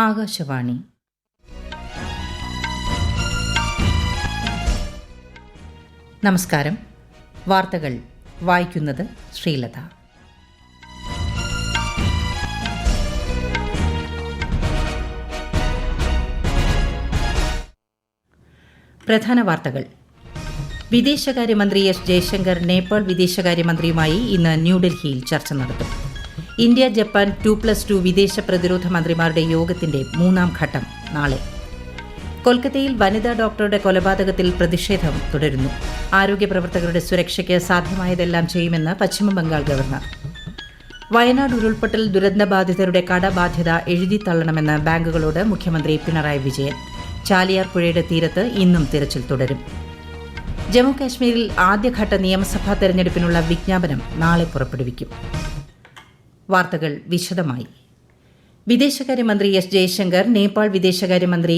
ആകാശവാണി. നമസ്കാരം. വാർത്തകൾ വായിക്കുന്നത് ശ്രീലത. പ്രധാന വാർത്തകൾ. വിദേശകാര്യമന്ത്രി എസ് ജയശങ്കർ നേപ്പാൾ വിദേശകാര്യമന്ത്രിയുമായി ഇന്ന് ന്യൂഡൽഹിയിൽ ചർച്ച നടത്തും. ഇന്ത്യ ജപ്പാൻ 2+2 വിദേശ പ്രതിരോധ മന്ത്രിമാരുടെ യോഗത്തിന്റെ 3ാം ഘട്ടം നാളെ. കൊൽക്കത്തയിൽ വനിതാ ഡോക്ടറുടെ കൊലപാതകത്തിൽ പ്രതിഷേധം തുടരുന്നു. ആരോഗ്യ പ്രവർത്തകരുടെ സുരക്ഷയ്ക്ക് സാധ്യമായതെല്ലാം ചെയ്യുമെന്ന് പശ്ചിമബംഗാൾ ഗവർണർ. വയനാട് ഉരുൾപൊട്ടൽ ദുരന്തബാധിതരുടെ കടബാധ്യത എഴുതിത്തള്ളണമെന്ന് ബാങ്കുകളോട് മുഖ്യമന്ത്രി പിണറായി വിജയൻ. ചാലിയാർ പുഴയുടെ തീരത്ത് ഇന്നും തിരച്ചിൽ തുടരും. ജമ്മുകാശ്മീരിൽ ആദ്യഘട്ട നിയമസഭാ തെരഞ്ഞെടുപ്പിനുള്ള വിജ്ഞാപനം നാളെ പുറപ്പെടുവിക്കും. വാർത്തകൾ വിശദമായി. വിദേശകാര്യമന്ത്രി എസ് ജയശങ്കർ നേപ്പാൾ വിദേശകാര്യമന്ത്രി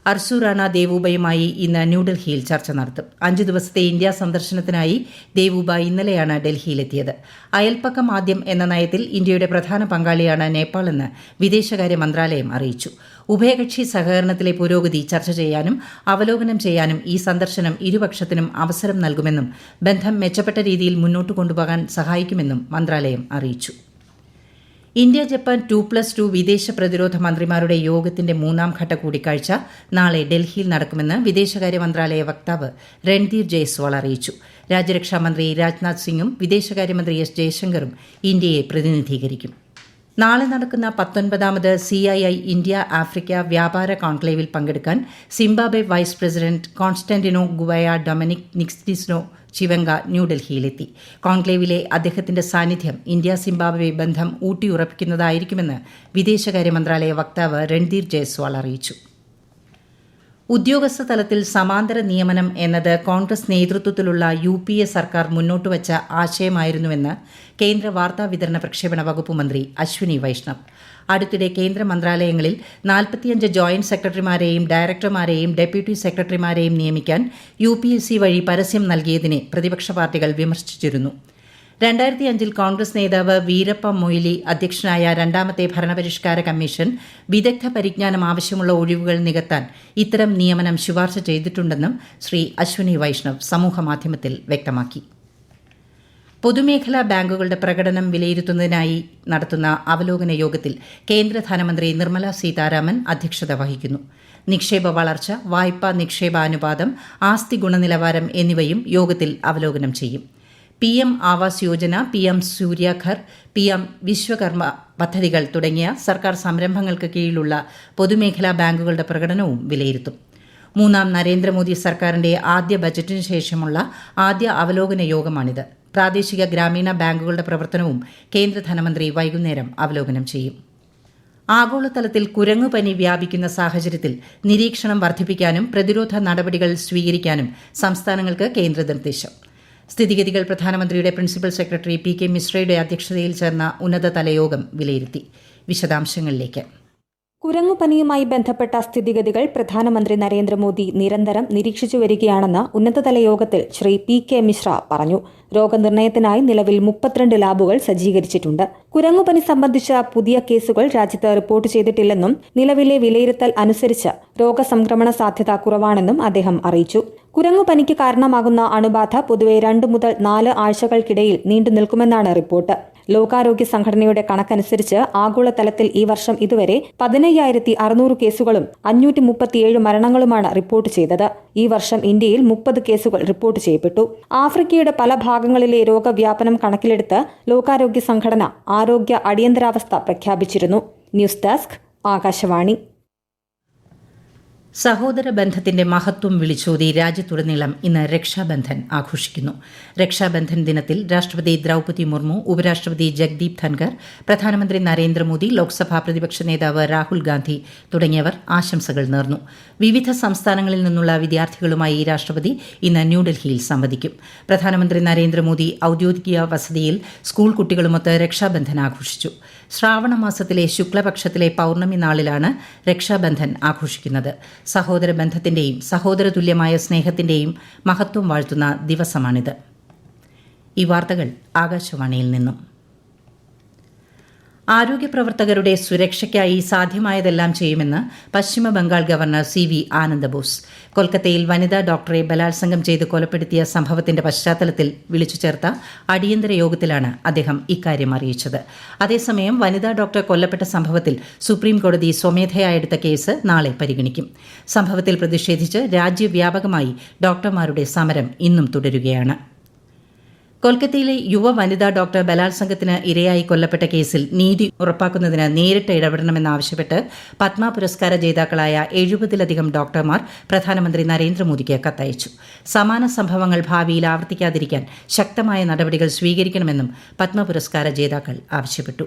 അർസുറാണ ദേവൂബയുമായി ഇന്ന് ന്യൂഡൽഹിയിൽ ചർച്ച നടത്തും. 5 ദിവസത്തെ ഇന്ത്യ സന്ദർശനത്തിനായി ദേവൂബ ഇന്നലെയാണ് ഡൽഹിയിലെത്തിയത്. അയൽപ്പക്കം ആദ്യം എന്ന നയത്തിൽ ഇന്ത്യയുടെ പ്രധാന പങ്കാളിയാണ് നേപ്പാളെന്ന് വിദേശകാര്യ മന്ത്രാലയം അറിയിച്ചു. ഉഭയകക്ഷി സഹകരണത്തിലെ പുരോഗതി ചർച്ച ചെയ്യാനും അവലോകനം ചെയ്യാനും ഈ സന്ദർശനം ഇരുപക്ഷത്തിനും അവസരം നൽകുമെന്നും ബന്ധം മെച്ചപ്പെട്ട രീതിയിൽ മുന്നോട്ട് കൊണ്ടുപോകാൻ സഹായിക്കുമെന്നും മന്ത്രാലയം അറിയിച്ചു. ഇന്ത്യ ജപ്പാൻ 2+2 വിദേശ പ്രതിരോധ മന്ത്രിമാരുടെ യോഗത്തിന്റെ 3ാം ഘട്ട കൂടിക്കാഴ്ച നാളെ ഡൽഹിയിൽ നടക്കുമെന്ന് വിദേശകാര്യ മന്ത്രാലയ വക്താവ് രൺധീർ ജയ്സ്വാൾ അറിയിച്ചു. രാജ്യരക്ഷാമന്ത്രി രാജ്നാഥ് സിംഗും വിദേശകാര്യമന്ത്രി എസ് ജയശങ്കറും ഇന്ത്യയെ പ്രതിനിധീകരിക്കും. നാളെ നടക്കുന്ന 19ാമത് CII ഇന്ത്യ ആഫ്രിക്ക വ്യാപാര കോൺക്ലേവിൽ പങ്കെടുക്കാൻ സിംബാബ്വെ വൈസ് പ്രസിഡന്റ് കോൺസ്റ്റന്റിനോ ഗുവയ ഡൊമിനിക് നിക്സിനോ ചിവങ്ക ന്യൂഡൽഹിയിലെത്തി. കോൺക്ലേവിലെ അദ്ദേഹത്തിന്റെ സാന്നിധ്യം ഇന്ത്യ സിംബാബ്വെ ബന്ധം ഊട്ടിയുറപ്പിക്കുന്നതായിരിക്കുമെന്ന് വിദേശകാര്യ മന്ത്രാലയ വക്താവ് രൺധീർ ജയ്സ്വാൾ അറിയിച്ചു. ഉദ്യോഗസ്ഥ തലത്തിൽ സമാന്തര നിയമനം എന്നത് കോൺഗ്രസ് നേതൃത്വത്തിലുള്ള UPA സർക്കാർ മുന്നോട്ടുവച്ച ആശയമായിരുന്നുവെന്ന് കേന്ദ്ര വാർത്താവിതരണ പ്രക്ഷേപണ വകുപ്പ് മന്ത്രി അശ്വിനി വൈഷ്ണവ്. അടുത്തിടെ കേന്ദ്ര മന്ത്രാലയങ്ങളിൽ 45 ജോയിന്റ് സെക്രട്ടറിമാരെയും ഡയറക്ടർമാരെയും ഡെപ്യൂട്ടി സെക്രട്ടറിമാരെയും നിയമിക്കാൻ UPSC വഴി പരസ്യം നൽകിയതിനെ പ്രതിപക്ഷ പാർട്ടികൾ വിമർശിച്ചിരുന്നു. 2005 കോൺഗ്രസ് നേതാവ് വീരപ്പ മൊയ്ലി അധ്യക്ഷനായ 2ാമത്തെ ഭരണപരിഷ്കാര കമ്മീഷൻ വിദഗ്ധ പരിജ്ഞാനം ആവശ്യമുള്ള ഒഴിവുകൾ നികത്താൻ ഇത്തരം നിയമനം ശുപാർശ ചെയ്തിട്ടുണ്ടെന്നും ശ്രീ അശ്വിനി വൈഷ്ണവ് സമൂഹമാധ്യമത്തിൽ വ്യക്തമാക്കി. പൊതുമേഖലാ ബാങ്കുകളുടെ പ്രകടനം വിലയിരുത്തുന്നതിനായി നടത്തുന്ന അവലോകന യോഗത്തിൽ കേന്ദ്ര ധനമന്ത്രി നിർമ്മല സീതാരാമൻ അധ്യക്ഷത വഹിക്കുന്നു. നിക്ഷേപ വളർച്ച, വായ്പാ നിക്ഷേപാനുപാതം, ആസ്തി ഗുണനിലവാരം എന്നിവയും യോഗത്തിൽ അവലോകനം ചെയ്യും. PM Awas Yojana, PM Surya Ghar, PM Vishwakarma പദ്ധതികൾ തുടങ്ങിയ സർക്കാർ സംരംഭങ്ങൾക്ക് കീഴിലുള്ള പൊതുമേഖലാ ബാങ്കുകളുടെ പ്രകടനവും വിലയിരുത്തും. 3ാം നരേന്ദ്രമോദി സർക്കാരിന്റെ ആദ്യ ബജറ്റിന് ശേഷമുള്ള ആദ്യ അവലോകന യോഗമാണിത്. പ്രാദേശിക ഗ്രാമീണ ബാങ്കുകളുടെ പ്രവർത്തനവും കേന്ദ്ര ധനമന്ത്രി വൈകുന്നേരം അവലോകനം ചെയ്യും. ആഗോളതലത്തിൽ കുരങ്ങുപനി വ്യാപിക്കുന്ന സാഹചര്യത്തിൽ നിരീക്ഷണം വർദ്ധിപ്പിക്കാനും പ്രതിരോധ നടപടികൾ സ്വീകരിക്കാനും സംസ്ഥാനങ്ങൾക്ക് കേന്ദ്ര നിർദ്ദേശം. സ്ഥിതിഗതികൾ പ്രധാനമന്ത്രിയുടെ പ്രിൻസിപ്പൽ സെക്രട്ടറി PK മിശ്രയുടെ അധ്യക്ഷതയിൽ ചേർന്ന ഉന്നതതല യോഗം വിലയിരുത്തി. വിശദാംശങ്ങളിലേക്ക്. കുരങ്ങുപനിയുമായി ബന്ധപ്പെട്ട സ്ഥിതിഗതികൾ പ്രധാനമന്ത്രി നരേന്ദ്രമോദി നിരന്തരം നിരീക്ഷിച്ചു വരികയാണെന്ന് ഉന്നതതല യോഗത്തിൽ ശ്രീ PK മിശ്ര പറഞ്ഞു. രോഗനിർണയത്തിനായി നിലവിൽ 32 ലാബുകൾ സജ്ജീകരിച്ചിട്ടുണ്ട്. കുരങ്ങുപനി സംബന്ധിച്ച പുതിയ കേസുകൾ രാജ്യത്ത് റിപ്പോർട്ട് ചെയ്തിട്ടില്ലെന്നും നിലവിലെ വിലയിരുത്തൽ അനുസരിച്ച് രോഗസംക്രമണ സാധ്യത കുറവാണെന്നും അദ്ദേഹം അറിയിച്ചു. കുരങ്ങുപനിക്ക് കാരണമാകുന്ന അണുബാധ പൊതുവെ 2 മുതൽ 4 ആഴ്ചകൾക്കിടയിൽ നീണ്ടുനിൽക്കുമെന്നാണ് റിപ്പോർട്ട്. ലോകാരോഗ്യ സംഘടനയുടെ കണക്കനുസരിച്ച് ആഗോളതലത്തിൽ ഈ വർഷം ഇതുവരെ 15,600 കേസുകളും 537 മരണങ്ങളുമാണ് റിപ്പോർട്ട് ചെയ്തത്. ഈ വർഷം ഇന്ത്യയിൽ 30 കേസുകൾ റിപ്പോർട്ട് ചെയ്യപ്പെട്ടു. ആഫ്രിക്കയുടെ പല ഭാഗങ്ങളിലെ രോഗവ്യാപനം കണക്കിലെടുത്ത് ലോകാരോഗ്യ സംഘടന ആരോഗ്യ അടിയന്തരാവസ്ഥ പ്രഖ്യാപിച്ചിരുന്നു. News desk, Akashvani. സഹോദര ബന്ധത്തിന്റെ മഹത്വം വിളിച്ചോതി രാജ്യത്തുടനീളം ഇന്ന് രക്ഷാബന്ധൻ ആഘോഷിക്കുന്നു. രക്ഷാബന്ധൻ ദിനത്തിൽ രാഷ്ട്രപതി ദ്രൌപതി മുർമു, ഉപരാഷ്ട്രപതി ജഗ്ദീപ് ധൻകർ, പ്രധാനമന്ത്രി നരേന്ദ്രമോദി, ലോക്സഭാ പ്രതിപക്ഷ നേതാവ് രാഹുൽ ഗാന്ധി തുടങ്ങിയവർ ആശംസകൾ നേർന്നു. വിവിധ സംസ്ഥാനങ്ങളിൽ നിന്നുള്ള വിദ്യാർത്ഥികളുമായി രാഷ്ട്രപതി ഇന്ന് ന്യൂഡൽഹിയിൽ സംവദിക്കും. പ്രധാനമന്ത്രി നരേന്ദ്രമോദി ഔദ്യോഗിക വസതിയിൽ സ്കൂൾ കുട്ടികളുമൊത്ത് രക്ഷാബന്ധൻ ആഘോഷിച്ചു. ശ്രാവണ മാസത്തിലെ ശുക്ലപക്ഷത്തിലെ പൌർണമി നാളിലാണ് രക്ഷാബന്ധൻ ആഘോഷിക്കുന്നത്. സഹോദര ബന്ധത്തിന്റെയും സഹോദരതുല്യമായ സ്നേഹത്തിന്റെയും മഹത്വം വാഴ്ത്തുന്ന ദിവസമാണിത്. ഈ വാർത്തകൾ ആകാശവാണിയിൽ നിന്നും. ആരോഗ്യ പ്രവർത്തകരുടെ സുരക്ഷയ്ക്കായി സാധ്യമായതെല്ലാം ചെയ്യുമെന്ന് പശ്ചിമ ബംഗാൾ ഗവർണർ CV ആനന്ദബോസ്. കൊൽക്കത്തയിൽ വനിതാ ഡോക്ടറെ ബലാത്സംഗം ചെയ്ത് കൊലപ്പെടുത്തിയ സംഭവത്തിന്റെ പശ്ചാത്തലത്തിൽ വിളിച്ചു ചേർത്ത അടിയന്തര യോഗത്തിലാണ് അദ്ദേഹം ഇക്കാര്യം അറിയിച്ചത്. അതേസമയം വനിതാ ഡോക്ടർ കൊല്ലപ്പെട്ട സംഭവത്തിൽ സുപ്രീംകോടതി സ്വമേധയാ എടുത്ത കേസ് നാളെ പരിഗണിക്കും. സംഭവത്തിൽ പ്രതിഷേധിച്ച് രാജ്യവ്യാപകമായി ഡോക്ടർമാരുടെ സമരം ഇന്നും തുടരുകയാണ്. കൊൽക്കത്തയിലെ യുവ വനിതാ ഡോക്ടർ ബലാത്സംഗത്തിന് ഇരയായി കൊല്ലപ്പെട്ട കേസിൽ നീതി ഉറപ്പാക്കുന്നതിന് നേരിട്ട് ഇടപെടണമെന്നാവശ്യപ്പെട്ട് പത്മ പുരസ്കാര ജേതാക്കളായ 70-ലധികം ഡോക്ടർമാർ പ്രധാനമന്ത്രി നരേന്ദ്രമോദിക്ക് കത്തയച്ചു. സമാന സംഭവങ്ങൾ ഭാവിയിൽ ആവർത്തിക്കാതിരിക്കാൻ ശക്തമായ നടപടികൾ സ്വീകരിക്കണമെന്നും പത്മ പുരസ്കാര ജേതാക്കൾ ആവശ്യപ്പെട്ടു.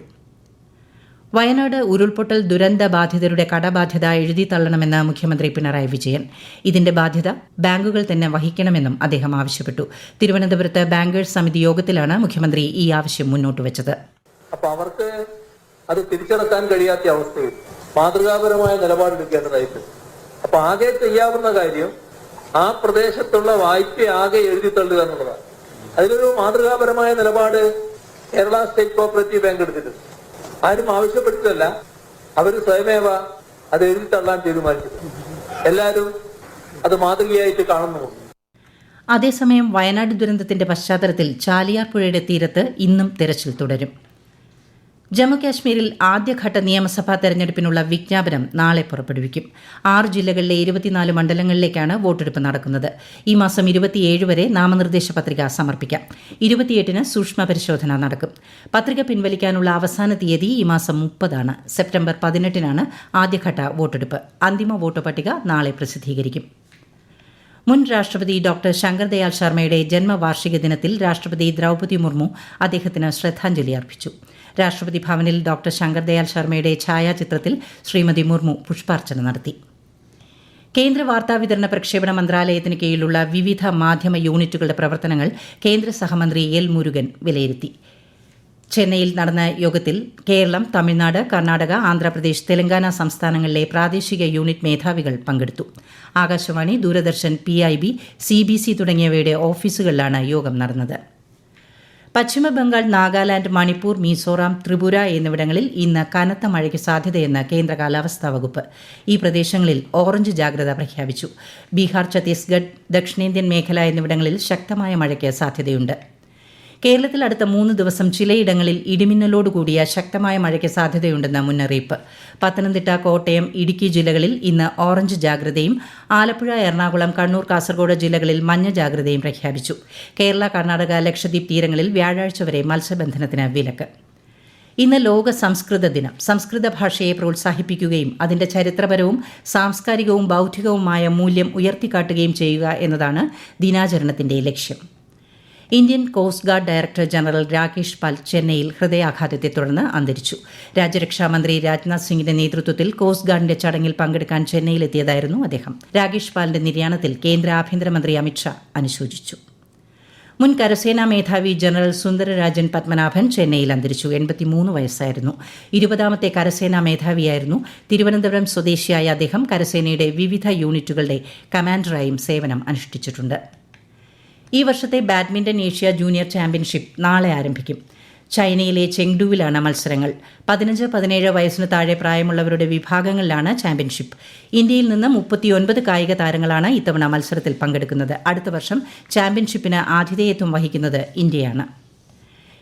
വയനാട് ഉരുൾപൊട്ടൽ ദുരന്ത ബാധിതരുടെ കടബാധ്യത എഴുതിത്തള്ളണമെന്ന് മുഖ്യമന്ത്രി പിണറായി വിജയൻ. ഇതിന്റെ ബാധ്യത ബാങ്കുകൾ തന്നെ വഹിക്കണമെന്നും അദ്ദേഹം ആവശ്യപ്പെട്ടു. തിരുവനന്തപുരത്ത് ബാങ്കേഴ്സ് സമിതി യോഗത്തിലാണ് മുഖ്യമന്ത്രി ഈ ആവശ്യം മുന്നോട്ട് വെച്ചത്. അപ്പൊ അവർക്ക് അത് തിരിച്ചടക്കാൻ കഴിയാത്ത അവസ്ഥയിൽ മാതൃകാപരമായ നിലപാടെടുക്കേണ്ടതായിട്ടുണ്ട്. അപ്പൊ ആകെ ചെയ്യാവുന്ന കാര്യം ആ പ്രദേശത്തുള്ള വായ്പ ആകെ എഴുതിത്തള്ളുക എന്നുള്ളതാണ്. അതിലൊരു മാതൃകാപരമായ നിലപാട് കേരള സ്റ്റേറ്റ് കോഓപ്പറേറ്റീവ് ബാങ്ക് എടുത്തിട്ടുണ്ട്. ആരും ആവശ്യപ്പെടുത്തല്ല, അവർ സ്വയമേവ അത് എഴുതിത്തള്ളാൻ തീരുമാനിച്ചിട്ടുണ്ട്. എല്ലാവരും അത് മാതൃകയായിട്ട് കാണുന്നു. അതേസമയം വയനാട് ദുരന്തത്തിന്റെ പശ്ചാത്തലത്തിൽ ചാലിയാർ പുഴയുടെ തീരത്ത് ഇന്നും തെരച്ചിൽ തുടരും. ജമ്മുകാശ്മീരിൽ ആദ്യഘട്ട നിയമസഭാ തെരഞ്ഞെടുപ്പിനുള്ള വിജ്ഞാപനം നാളെ പുറപ്പെടുവിക്കും. 6 ജില്ലകളിലെ 24 മണ്ഡലങ്ങളിലേക്കാണ് വോട്ടെടുപ്പ് നടക്കുന്നത്. ഈ മാസം 27 വരെ നാമനിർദ്ദേശ പത്രിക സമർപ്പിക്കാം. 28-ന് സൂക്ഷ്മ പരിശോധന നടക്കും. പത്രിക പിൻവലിക്കാനുള്ള അവസാന തീയതി ഈ മാസം 30-ആണ്. സെപ്റ്റംബർ 18-നാണ് ആദ്യഘട്ട വോട്ടെടുപ്പ്. അന്തിമ വോട്ടർ പട്ടിക നാളെ പ്രസിദ്ധീകരിക്കും. മുൻ രാഷ്ട്രപതി ഡോക്ടർ ശങ്കർ ദയാൽ ശർമ്മയുടെ ജന്മവാർഷിക ദിനത്തിൽ രാഷ്ട്രപതി ദ്രൌപദി മുർമു അദ്ദേഹത്തിന് ശ്രദ്ധാഞ്ജലി അർപ്പിച്ചു. രാഷ്ട്രപതി ഭവനിൽ ഡോക്ടർ ശങ്കർ ദയാൽ ശർമ്മയുടെ ഛായാചിത്രത്തിൽ ശ്രീമതി മുർമു പുഷ്പാർച്ചന നടത്തി. കേന്ദ്ര വാർത്താവിതരണ പ്രക്ഷേപണ മന്ത്രാലയത്തിന് കീഴിലുള്ള വിവിധ മാധ്യമ യൂണിറ്റുകളുടെ പ്രവർത്തനങ്ങൾ കേന്ദ്ര സഹമന്ത്രി എൽ മുരുകൻ വിലയിരുത്തി. ചെന്നൈയിൽ നടന്ന യോഗത്തിൽ കേരളം, തമിഴ്നാട്, കർണാടക, ആന്ധ്രാപ്രദേശ്, തെലങ്കാന സംസ്ഥാനങ്ങളിലെ പ്രാദേശിക യൂണിറ്റ് മേധാവികൾ പങ്കെടുത്തു. ആകാശവാണി, ദൂരദർശൻ, PIB, CBC തുടങ്ങിയവയുടെ ഓഫീസുകളിലാണ് യോഗം നടന്നത്. പശ്ചിമബംഗാൾ, നാഗാലാന്റ്, മണിപ്പൂർ, മിസോറാം, ത്രിപുര എന്നിവിടങ്ങളിൽ ഇന്ന് കനത്ത മഴയ്ക്ക് സാധ്യതയെന്ന് കേന്ദ്ര കാലാവസ്ഥാ വകുപ്പ്. ഈ പ്രദേശങ്ങളിൽ ഓറഞ്ച് ജാഗ്രത പ്രഖ്യാപിച്ചു. ബീഹാർ, ഛത്തീസ്ഗഡ്, ദക്ഷിണേന്ത്യൻ മേഖല എന്നിവിടങ്ങളിൽ ശക്തമായ മഴയ്ക്ക് സാധ്യതയുണ്ട്. കേരളത്തിൽ അടുത്ത 3 ദിവസം ചിലയിടങ്ങളിൽ ഇടിമിന്നലോടുകൂടിയ ശക്തമായ മഴയ്ക്ക് സാധ്യതയുണ്ടെന്ന് മുന്നറിയിപ്പ്. പത്തനംതിട്ട, കോട്ടയം, ഇടുക്കി ജില്ലകളിൽ ഇന്ന് ഓറഞ്ച് ജാഗ്രതയും ആലപ്പുഴ, എറണാകുളം, കണ്ണൂർ, കാസർഗോഡ് ജില്ലകളിൽ മഞ്ഞ ജാഗ്രതയും പ്രഖ്യാപിച്ചു. കേരള, കർണാടക, ലക്ഷദ്വീപ് തീരങ്ങളിൽ വ്യാഴാഴ്ച വരെ മത്സ്യബന്ധനത്തിന് വിലക്ക്. ഇന്ന് ലോക സംസ്കൃത ദിനം. സംസ്കൃത ഭാഷയെ പ്രോത്സാഹിപ്പിക്കുകയും അതിന്റെ ചരിത്രപരവും സാംസ്കാരികവും ബൗദ്ധികവുമായ മൂല്യം ഉയർത്തിക്കാട്ടുകയും ചെയ്യുക എന്നതാണ് ദിനാചരണത്തിന്റെ ലക്ഷ്യം. Indian coast guard director general Rakesh പാൽ ചെന്നൈയിൽ ഹൃദയാഘാതത്തെ തുടർന്ന് അന്തരിച്ചു. രാജ്യരക്ഷാമന്ത്രി രാജ്നാഥ് സിംഗിന്റെ നേതൃത്വത്തിൽ കോസ്റ്റ് ഗാർഡിന്റെ ചടങ്ങിൽ പങ്കെടുക്കാൻ ചെന്നൈയിലെത്തിയതായിരുന്നു അദ്ദേഹം. രാകേഷ് പാലിന്റെ നിര്യാണത്തിൽ കേന്ദ്ര ആഭ്യന്തരമന്ത്രി അമിത്ഷാ അനുശോചിച്ചു. മുൻ കരസേനാ മേധാവി ജനറൽ സുന്ദരരാജൻ പത്മനാഭൻ ചെന്നൈയിൽ അന്തരിച്ചു. 83 വയസ്സായിരുന്നു. 20ാമത്തെ കരസേനാ മേധാവിയായിരുന്നു. തിരുവനന്തപുരം സ്വദേശിയായ അദ്ദേഹം കരസേനയുടെ വിവിധ യൂണിറ്റുകളുടെ കമാൻഡറായും സേവനം അനുഷ്ഠിച്ചിട്ടുണ്ട്. ഈ വർഷത്തെ ബാഡ്മിന്റൺ ഏഷ്യ ജൂനിയർ ചാമ്പ്യൻഷിപ്പ് നാളെ ആരംഭിക്കും. ചൈനയിലെ ചെങ്ഡുവിലാണ് മത്സരങ്ങൾ. 15-17 വയസ്സിന് താഴെ പ്രായമുള്ളവരുടെ വിഭാഗങ്ങളിലാണ് ചാമ്പ്യൻഷിപ്പ്. ഇന്ത്യയിൽ നിന്ന് 39 കായിക താരങ്ങളാണ് ഇത്തവണ മത്സരത്തിൽ പങ്കെടുക്കുന്നത്. അടുത്ത വർഷം ചാമ്പ്യൻഷിപ്പിന് ആതിഥേയത്വം വഹിക്കുന്നത് ഇന്ത്യയാണ്.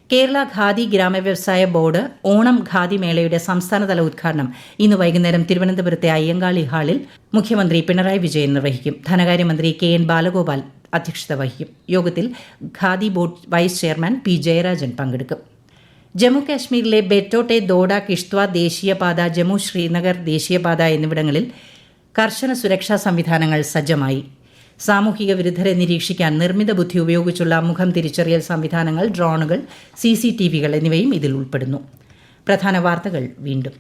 കേരള ഖാദി ഗ്രാമവ്യവസായ ബോർഡ് ഓണം ഖാദി മേളയുടെ സംസ്ഥാനതല ഉദ്ഘാടനം ഇന്ന് വൈകുന്നേരം തിരുവനന്തപുരത്തെ അയ്യങ്കാളി ഹാളിൽ മുഖ്യമന്ത്രി പിണറായി വിജയൻ നിർവഹിക്കും. ധനകാര്യമന്ത്രി KN ബാലഗോപാൽ അധ്യക്ഷത വഹിക്കും. യോഗത്തിൽ khadi board vice chairman P Jayarajan പങ്കെടുക്കും. ജമ്മുകാശ്മീരിലെ ബെറ്റോട്ടെ, ദോഡ, കിഷ്ത്വാർ ദേശീയപാത, ജമ്മു ശ്രീനഗർ ദേശീയപാത എന്നിവിടങ്ങളിൽ കർശന സുരക്ഷാ സംവിധാനങ്ങൾ സജ്ജമായി. സാമൂഹിക വിരുദ്ധരെ നിരീക്ഷിക്കാൻ നിർമ്മിത ബുദ്ധി ഉപയോഗിച്ചുള്ള മുഖം തിരിച്ചറിയൽ സംവിധാനങ്ങൾ, ഡ്രോണുകൾ, CCTVകൾ എന്നിവയും ഇതിൽ ഉൾപ്പെടുന്നു. പ്രധാന വാർത്തകൾ വീണ്ടും.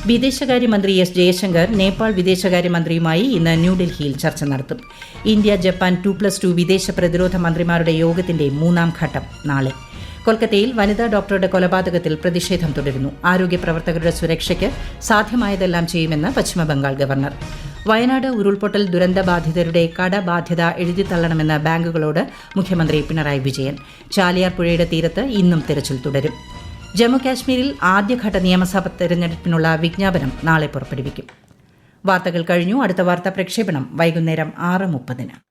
വിദേശകാര്യമന്ത്രി S ജയശങ്കർ നേപ്പാൾ വിദേശകാര്യമന്ത്രിയുമായി ഇന്ന് ന്യൂഡൽഹിയിൽ ചർച്ച നടത്തും. ഇന്ത്യ, ജപ്പാൻ 2+2 വിദേശ പ്രതിരോധ മന്ത്രിമാരുടെ യോഗത്തിന്റെ 3ാം ഘട്ടം നാളെ. കൊൽക്കത്തയിൽ വനിതാ ഡോക്ടറുടെ കൊലപാതകത്തിൽ പ്രതിഷേധം തുടരുന്നു. ആരോഗ്യ പ്രവർത്തകരുടെ സുരക്ഷയ്ക്ക് സാധ്യമായതെല്ലാം ചെയ്യുമെന്ന് പശ്ചിമബംഗാൾ ഗവർണർ. വയനാട് ഉരുൾപൊട്ടൽ ദുരന്തബാധിതരുടെ കടബാധ്യത എഴുതിത്തള്ളണമെന്ന് ബാങ്കുകളോട് മുഖ്യമന്ത്രി പിണറായി വിജയൻ. ചാലിയാർ പുഴയുടെ തീരത്ത് ഇന്നും തെരച്ചിൽ തുടരും. ജമ്മുകാശ്മീരിൽ ആദ്യഘട്ട നിയമസഭാ തെരഞ്ഞെടുപ്പിനുള്ള വിജ്ഞാപനം നാളെ പുറപ്പെടുവിക്കും. വാർത്തകൾ കഴിഞ്ഞു. അടുത്ത വാർത്താ പ്രക്ഷേപണം വൈകുന്നേരം 6:30.